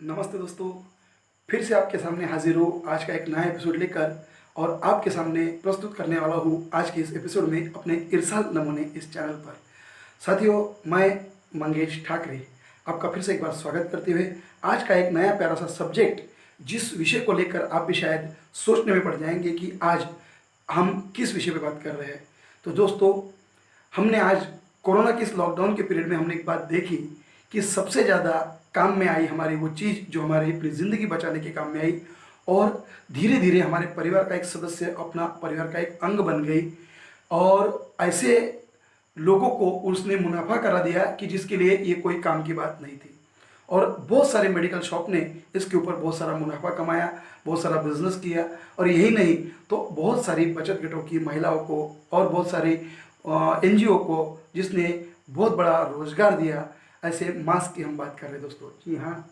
नमस्ते दोस्तों। फिर से आपके सामने हाजिर हूँ आज का एक नया एपिसोड लेकर और आपके सामने प्रस्तुत करने वाला हूँ आज के इस एपिसोड में अपने इरशाद नमूने इस चैनल पर। साथियों, मैं मंगेश ठाकरे आपका फिर से एक बार स्वागत करते हुए आज का एक नया प्यारा सा सब्जेक्ट, जिस विषय को लेकर आप भी शायद सोचने में पड़ जाएंगे कि आज हम किस विषय पर बात कर रहे हैं। तो दोस्तों, हमने आज कोरोना के इस लॉकडाउन के पीरियड में हमने एक बात देखी कि सबसे ज़्यादा काम में आई हमारी वो चीज़ जो हमारी अपनी ज़िंदगी बचाने के काम में आई और धीरे धीरे हमारे परिवार का एक सदस्य अपना परिवार का एक अंग बन गई और ऐसे लोगों को उसने मुनाफा करा दिया कि जिसके लिए ये कोई काम की बात नहीं थी। और बहुत सारे मेडिकल शॉप ने इसके ऊपर बहुत सारा मुनाफा कमाया, बहुत सारा बिजनेस किया और यही नहीं तो बहुत सारी बचत गटों की महिलाओं को और बहुत सारी एनजीओ को जिसने बहुत बड़ा रोजगार दिया। ऐसे मास्क की हम बात कर रहे हैं दोस्तों। जी हाँ,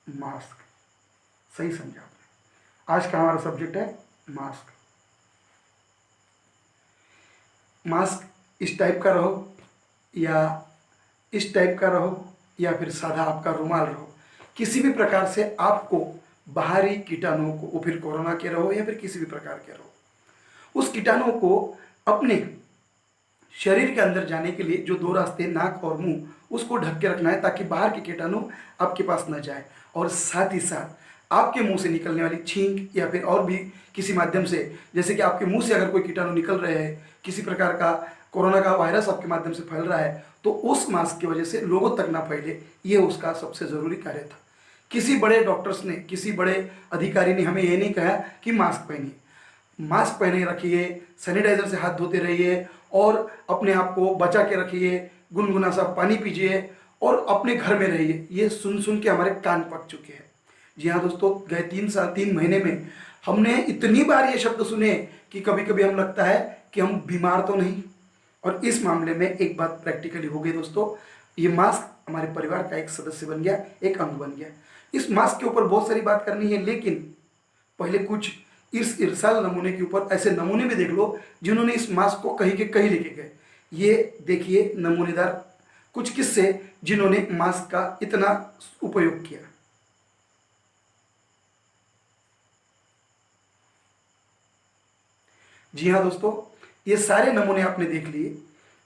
मास्क, सही समझा आपने। आज का हमारा सब्जेक्ट है मास्क। मास्क इस टाइप का रहो या इस टाइप का रहो या फिर सादा आपका रुमाल रहो, किसी भी प्रकार से आपको बाहरी कीटाणुओं को, फिर कोरोना के रहो या फिर किसी भी प्रकार के रहो, उस कीटाणुओं को अपने शरीर के अंदर जाने के लिए जो दो रास्ते नाक और मुंह, उसको ढक के रखना है ताकि बाहर के कीटाणु आपके पास न जाए। और साथ ही साथ आपके मुंह से निकलने वाली छींक या फिर और भी किसी माध्यम से, जैसे कि आपके मुंह से अगर कोई कीटाणु निकल रहे हैं, किसी प्रकार का कोरोना का वायरस आपके माध्यम से फैल रहा है, तो उस मास्क की वजह से लोगों तक ना फैले, ये उसका सबसे ज़रूरी कार्य था। किसी बड़े डॉक्टर्स ने, किसी बड़े अधिकारी ने हमें ये नहीं कहा कि मास्क पहनिए। मास्क पहने रखिए, सैनिटाइजर से हाथ धोते रहिए और अपने आप को बचा के रखिए, गुनगुना सा पानी पीजिए और अपने घर में रहिए। ये सुन सुन के हमारे कान पक चुके हैं। जी हाँ दोस्तों, गए 3 महीने में हमने इतनी बार ये शब्द सुने कि कभी कभी हम लगता है कि हम बीमार तो नहीं। और इस मामले में एक बात प्रैक्टिकली हो गई दोस्तों, ये मास्क हमारे परिवार का एक सदस्य बन गया, एक अंग बन गया। इस मास्क के ऊपर बहुत सारी बात करनी है, लेकिन पहले कुछ इस इरसाल नमूने के ऊपर ऐसे नमूने भी देख लो जिन्होंने इस मास्क को कहीं के कहीं लेके गए। ये देखिए नमूनेदार कुछ किस्से जिन्होंने मास्क का इतना उपयोग किया। जी हाँ दोस्तों, ये सारे नमूने आपने देख लिए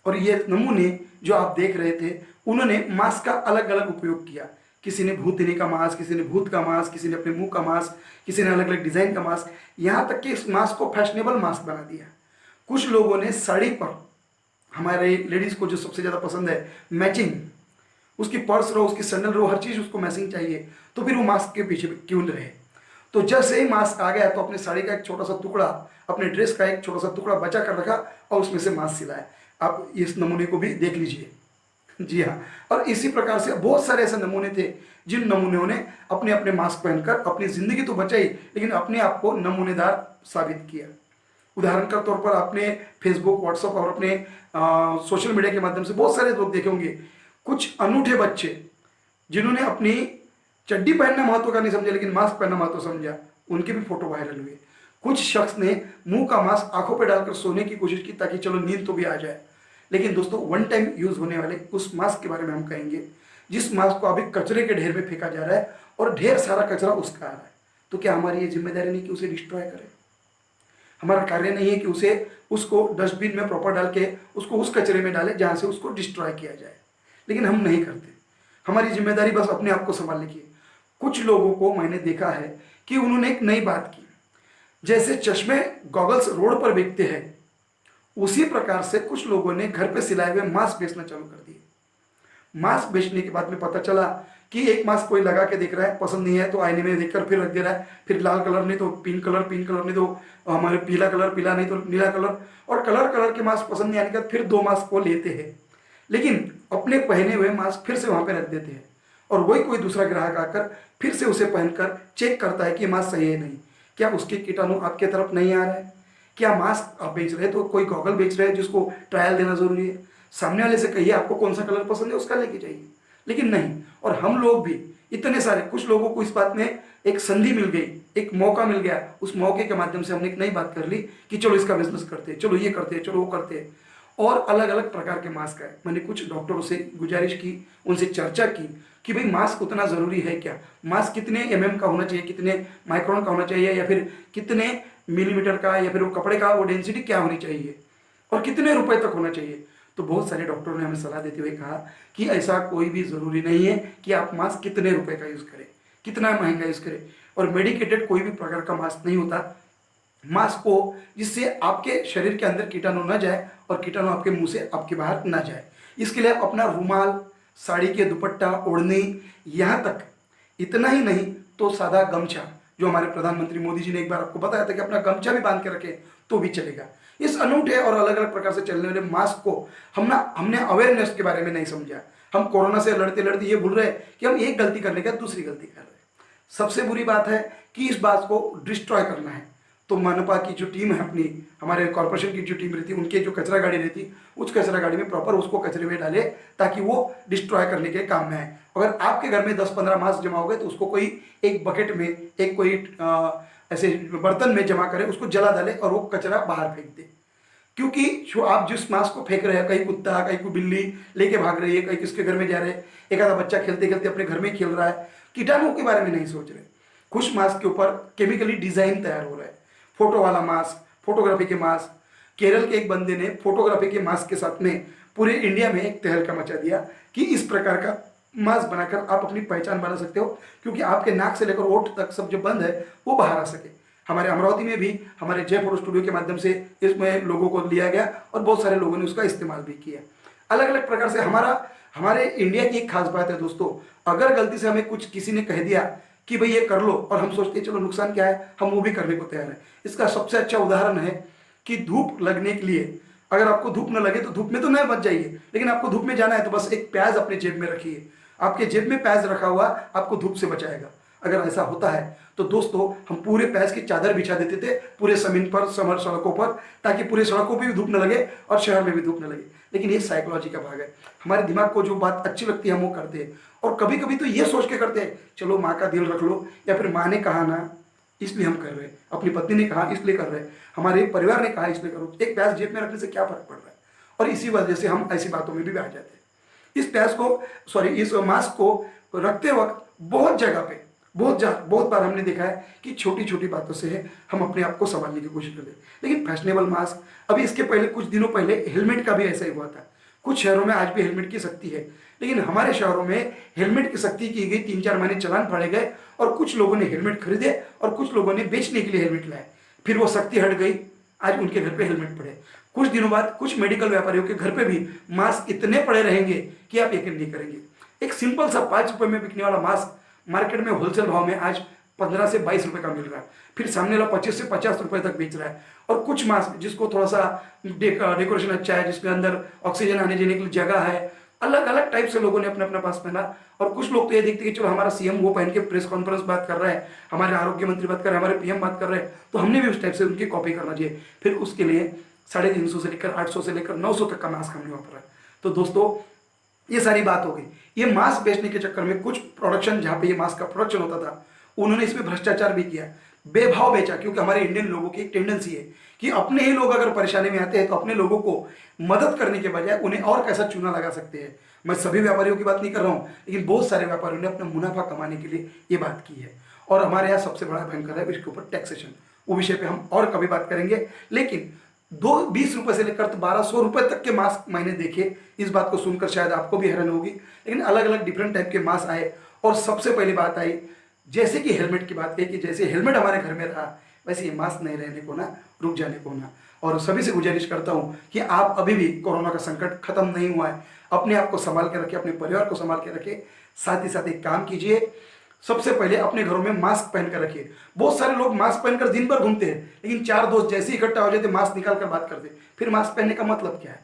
और ये नमूने जो आप देख रहे थे उन्होंने मास्क का अलग अलग उपयोग किया। किसी ने भूतनी का मास्क, किसी ने भूत का मास्क, किसी ने अपने मुंह का मास्क, किसी ने अलग अलग डिजाइन का मास्क, यहाँ तक कि इस मास्क को फैशनेबल मास्क बना दिया। कुछ लोगों ने साड़ी पर, हमारे लेडीज को जो सबसे ज़्यादा पसंद है मैचिंग, उसकी पर्स रहो, उसकी सैंडल रहो, हर चीज़ उसको मैचिंग चाहिए, तो फिर वो मास्क के पीछे क्यों रहे। तो जैसे ही मास्क आ गया तो अपने साड़ी का एक छोटा सा टुकड़ा, अपने ड्रेस का एक छोटा सा टुकड़ा बचा कर रखा और उसमें से मास्क सिलाया। आप इस नमूने को भी देख लीजिए। जी हाँ, और इसी प्रकार से बहुत सारे ऐसे नमूने थे जिन नमूनों ने अपने अपने मास्क पहनकर अपनी जिंदगी तो बचाई, लेकिन अपने आप को नमूनेदार साबित किया। उदाहरण के तौर पर आपने फेसबुक, व्हाट्सएप और अपने सोशल मीडिया के माध्यम से बहुत सारे लोग देखे होंगे, कुछ अनूठे बच्चे जिन्होंने अपनी चड्डी पहनना महत्व का नहीं समझा लेकिन मास्क पहनना महत्व समझा, उनके भी फोटो वायरल हुए। कुछ शख्स ने मुंह का मास्क आंखों पर डालकर सोने की कोशिश की ताकि चलो नींद तो भी आ जाए। लेकिन दोस्तों, वन टाइम यूज होने वाले उस मास्क के बारे में हम कहेंगे जिस मास्क को अभी कचरे के ढेर में फेंका जा रहा है और ढेर सारा कचरा उसका आ रहा है। तो क्या हमारी ये जिम्मेदारी नहीं कि उसे डिस्ट्रॉय करें? हमारा कार्य नहीं है कि उसे उसको डस्टबिन में प्रॉपर डाल के उसको उस कचरे में डालें जहां से उसको डिस्ट्रॉय किया जाए, लेकिन हम नहीं करते। हमारी जिम्मेदारी बस अपने आप को संभालने की है। कुछ लोगों को मैंने देखा है कि उन्होंने एक नई बात की, जैसे चश्मे गॉगल्स रोड पर बेचते हैं, उसी प्रकार से कुछ लोगों ने घर पे सिलाए हुए मास्क बेचना चालू कर दिए। मास्क बेचने के बाद में पता चला कि एक मास्क कोई लगा के देख रहा है, पसंद नहीं है तो आईने में देखकर फिर रख दे रहा है, फिर लाल कलर नहीं तो पिंक कलर, पिंक कलर नहीं तो हमारे पीला कलर, पीला नहीं तो नीला कलर, और कलर कलर के मास्क पसंद नहीं आने के बाद फिर 2 मास्क को लेते हैं, लेकिन अपने पहने हुए मास्क फिर से वहां पर रख देते हैं और वही कोई दूसरा ग्राहक आकर फिर से उसे पहनकर चेक करता है कि मास्क सही है नहीं, क्या उसके कीटाणु आपके तरफ नहीं आ रहा है, क्या मास्क आप बेच रहे हैं तो कोई गॉगल बेच रहे हैं जिसको ट्रायल देना जरूरी है। सामने वाले से कहिए आपको कौन सा कलर पसंद है उसका लेके जाइए, लेकिन नहीं। और हम लोग भी इतने सारे, कुछ लोगों को इस बात में एक संधि मिल गई, एक मौका मिल गया, उस मौके के माध्यम से हमने एक नई बात कर ली कि चलो इसका बिजनेस करते हैं, चलो ये करते हैं, चलो वो करते हैं। और अलग अलग प्रकार के मास्क है। मैंने कुछ डॉक्टरों से गुजारिश की, उनसे चर्चा की, कि भाई मास्क उतना ज़रूरी है क्या, मास्क कितने एमएम का होना चाहिए, कितने माइक्रोन का होना चाहिए, या फिर कितने मिलीमीटर का, या फिर वो कपड़े का वो डेंसिटी क्या होनी चाहिए, और कितने रुपए तक होना चाहिए। तो बहुत सारे डॉक्टरों ने हमें सलाह देते हुए कहा कि ऐसा कोई भी ज़रूरी नहीं है कि आप मास्क कितने रुपए का यूज़ करें, कितना महंगा यूज़ करें। और मेडिकेटेड कोई भी प्रकार का मास्क नहीं होता। मास्क को जिससे आपके शरीर के अंदर कीटाणु न जाए और कीटाणु आपके मुंह से आपके बाहर न जाए, इसके लिए आप अपना रुमाल, साड़ी के दुपट्टा, ओढ़नी, यहाँ तक इतना ही नहीं तो सादा गमछा, जो हमारे प्रधानमंत्री मोदी जी ने एक बार आपको बताया था कि अपना गमछा भी बांध के रखें तो भी चलेगा। इस अनूठे और अलग अलग प्रकार से चलने वाले मास्क को हमने अवेयरनेस के बारे में नहीं समझा। हम कोरोना से लड़ते लड़ते ये भूल रहे कि हम एक गलती करने का दूसरी गलती कर रहे हैं। सबसे बुरी बात है कि इस बात को डिस्ट्रॉय करना है, तो मनपा की जो टीम है अपनी, हमारे कॉर्पोरेशन की जो टीम रहती है, उनके जो कचरा गाड़ी रहती, उस कचरा गाड़ी में प्रॉपर उसको कचरे में डाले ताकि वो डिस्ट्रॉय करने के काम में आए। अगर आपके घर में 10-15 मास्क जमा हो गए तो उसको कोई एक बकेट में, एक कोई ऐसे बर्तन में जमा करे, उसको जला डाले और वो कचरा बाहर फेंक दे। क्योंकि जो आप जिस मास्क को फेंक रहे हैं, कहीं कुत्ता, कहीं कोई बिल्ली लेके भाग रही है, कहीं किसके घर में जा रहे हैं, एक आधा बच्चा खेलते खेलते अपने घर में खेल रहा है, कीटाणुओं के बारे में नहीं सोच रहे। कुछ मास्क के ऊपर केमिकली डिजाइन तैयार हो रहा है, फोटो वाला मास्क, फोटोग्राफी के मास्क। केरल के एक बंदे ने फोटोग्राफी के मास्क के साथ में पूरे इंडिया में एक तहलका मचा दिया कि इस प्रकार का मास्क बनाकर आप अपनी पहचान बना सकते हो, क्योंकि आपके नाक से लेकर ओठ तक सब जो बंद है वो बाहर आ सके। हमारे अमरावती में भी हमारे जय फोटो स्टूडियो के माध्यम से इसमें लोगों को लिया गया और बहुत सारे लोगों ने उसका इस्तेमाल भी किया। अलग अलग प्रकार से हमारे इंडिया की एक खास बात है दोस्तों, अगर गलती से हमें कुछ किसी ने कह दिया कि भाई ये कर लो, और हम सोचते हैं चलो नुकसान क्या है, हम वो भी करने को तैयार है। इसका सबसे अच्छा उदाहरण है कि धूप लगने के लिए, अगर आपको धूप न लगे तो धूप में तो नहीं बच जाइए, लेकिन आपको धूप में जाना है तो बस एक प्याज अपने जेब में रखिए। आपके जेब में प्याज रखा हुआ आपको धूप से बचाएगा। अगर ऐसा होता है तो दोस्तों, हम पूरे प्याज की चादर बिछा देते थे पूरे जमीन पर, समर सड़कों पर, ताकि पूरे सड़कों पर भी धूप न लगे और शहर में भी धूप न लगे। लेकिन ये साइकोलॉजी का भाग है। हमारे दिमाग को जो बात अच्छी लगती है हम वो करते हैं, और कभी कभी तो ये सोच के करते हैं चलो माँ का दिल रख लो, या फिर माँ ने कहा ना इसलिए हम कर रहे हैं, अपनी पत्नी ने कहा इसलिए कर रहे हैं, हमारे परिवार ने कहा इसलिए करो। एक प्याज जेब में रखने से क्या फर्क पड़ रहा है? और इसी वजह से हम ऐसी बातों में भी आ जाते हैं। इस मास्क को रखते वक्त बहुत जगह पे बहुत बार हमने देखा है कि छोटी छोटी बातों से हम अपने आप को संभालने की कोशिश करते हैं। लेकिन फैशनेबल मास्क, अभी इसके पहले कुछ दिनों पहले हेलमेट का भी ऐसा ही हुआ था। कुछ शहरों में आज भी हेलमेट की सख्ती है, लेकिन हमारे शहरों में हेलमेट की सख्ती की गई, 3-4 महीने चलान पड़े गए, और कुछ लोगों ने हेलमेट खरीदे और कुछ लोगों ने बेचने के लिए हेलमेट लाए। फिर वो सख्ती हट गई, आज उनके घर पे हेलमेट पड़े। कुछ दिनों बाद कुछ मेडिकल व्यापारियों के घर पे भी मास्क इतने पड़े रहेंगे कि आप यकीन नहीं करेंगे। एक सिंपल सा 5 रुपए में बिकने वाला मास्क मार्केट में होलसेल भाव में आज 15 से 22 रुपए का मिल रहा है, फिर सामने वाला 25 से 50 रुपए तक बेच रहा है। और कुछ मास्क जिसको थोड़ा सा डेकोरेशन अच्छा है, जिसके अंदर ऑक्सीजन आने जाने के लिए जगह है, अलग अलग टाइप से लोगों ने अपने अपने पास पहना। और कुछ लोग तो ये देखते कि चलो हमारा सीएम वो पहन के प्रेस कॉन्फ्रेंस बात कर रहा है, हमारे आरोग्य मंत्री बात कर रहे हैं, हमारे पीएम बात कर रहे हैं, तो हमने भी उस टाइप से उनकी कॉपी करना चाहिए। फिर उसके लिए 350 से लेकर 800 से लेकर 900 तक का मास्क हमने वापरा है। तो दोस्तों, ये सारी बात हो गई। ये मास्क बेचने के चक्कर में कुछ प्रोडक्शन, जहाँ पे ये मास्क का प्रोडक्शन होता था, उन्होंने इसमें भ्रष्टाचार भी किया, बेभाव बेचा। क्योंकि हमारे इंडियन लोगों की एक टेंडेंसी है कि अपने ही लोग अगर परेशानी में आते हैं तो अपने लोगों को मदद करने के बजाय उन्हें और कैसा चूना लगा सकते हैं। मैं सभी व्यापारियों की बात नहीं कर रहा हूँ, लेकिन बहुत सारे व्यापारियों ने अपना मुनाफा कमाने के लिए ये बात की है। और हमारे यहाँ सबसे बड़ा भयंकर है इसके ऊपर टैक्सेशन। वो विषय पे हम और कभी बात करेंगे। लेकिन 20 रुपए से लेकर 1200 रुपए तक के मास्क मैंने देखे। इस बात को सुनकर शायद आपको भी हैरान होगी, लेकिन अलग अलग डिफरेंट टाइप के मास्क आए। और सबसे पहली बात आई, जैसे कि हेलमेट की बात है कि जैसे हेलमेट हमारे घर में रहा, वैसे ये मास्क नहीं रहने को ना, रुक जाने को ना। और सभी से गुजारिश करता हूँ कि आप अभी भी, कोरोना का संकट खत्म नहीं हुआ है, अपने आप को संभाल के रखें, अपने परिवार को संभाल के रखें। साथ ही साथ एक काम कीजिए, सबसे पहले अपने घरों में मास्क पहन कर रखिए। बहुत सारे लोग मास्क पहनकर दिन भर घूमते हैं, लेकिन 4 दोस्त जैसे ही इकट्ठा हो जाते मास्क निकाल कर बात करते। फिर मास्क पहनने का मतलब क्या है?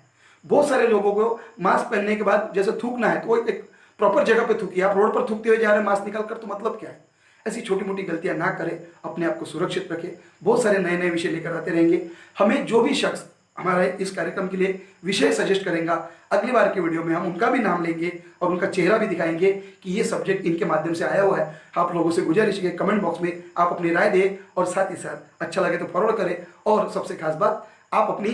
बहुत सारे लोगों को मास्क पहनने के बाद जैसे थूकना है तो एक प्रॉपर जगह पे थूकिए। आप रोड पर थूकते हुए जा रहे हैं मास्क निकाल कर, तो मतलब क्या है? ऐसी छोटी मोटी गलतियां ना करें, अपने आप को सुरक्षित रखें। बहुत सारे नए नए विषय लेकर आते रहेंगे। हमें जो भी शख्स हमारे इस कार्यक्रम के लिए विषय सजेस्ट करेंगे, अगली बार की वीडियो में हम उनका भी नाम लेंगे और उनका चेहरा भी दिखाएंगे कि ये सब्जेक्ट इनके माध्यम से आया हुआ है। आप लोगों से गुजारिश है, कमेंट बॉक्स में आप अपनी राय दें, और साथ ही साथ अच्छा लगे तो फॉरवर्ड करें। और सबसे खास बात, आप अपनी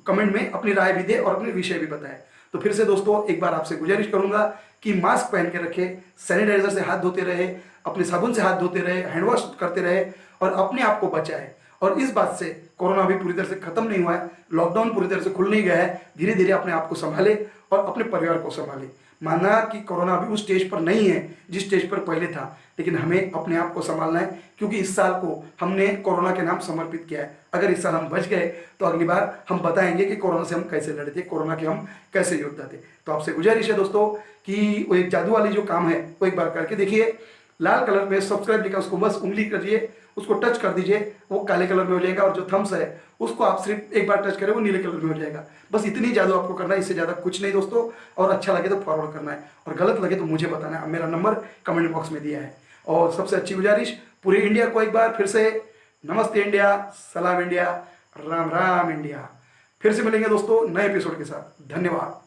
कमेंट में अपनी राय भी दें और अपने विषय भी बताएं। तो फिर से दोस्तों एक बार आपसे गुजारिश करूंगा कि मास्क पहन के रखे, सैनिटाइजर से हाथ धोते रहे, अपने साबुन से हाथ धोते रहे, हैंड वॉश करते रहे और अपने आप को बचाए। और इस बात से कोरोना अभी पूरी तरह से खत्म नहीं हुआ है, लॉकडाउन पूरी तरह से खुल नहीं गया है। धीरे धीरे अपने आप को संभाले और अपने परिवार को संभाले। माना कि कोरोना अभी उस स्टेज पर नहीं है जिस स्टेज पर पहले था, लेकिन हमें अपने आप को संभालना है, क्योंकि इस साल को हमने कोरोना के नाम समर्पित किया है। अगर इस साल हम बच गए तो अगली बार हम बताएंगे कि कोरोना से हम कैसे लड़े थे, कोरोना के हम कैसे योद्धा थे। तो आपसे गुजारिश है दोस्तों कि वो एक जादू वाली जो काम है वो एक बार करके देखिए। लाल कलर में सब्सक्राइब लिखा, उसको बस उंगली करिए, उसको टच कर दीजिए, वो काले कलर में हो जाएगा। और जो थम्स है उसको आप सिर्फ एक बार टच करें, वो नीले कलर में हो जाएगा। बस इतनी जादू आपको करना है, इससे ज़्यादा कुछ नहीं दोस्तों। और अच्छा लगे तो फॉरवर्ड करना है, और गलत लगे तो मुझे बताना है। मेरा नंबर कमेंट बॉक्स में दिया है। और सबसे अच्छी गुजारिश, पूरे इंडिया को एक बार फिर से नमस्ते इंडिया, सलाम इंडिया, राम राम इंडिया। फिर से मिलेंगे दोस्तों नए एपिसोड के साथ। धन्यवाद।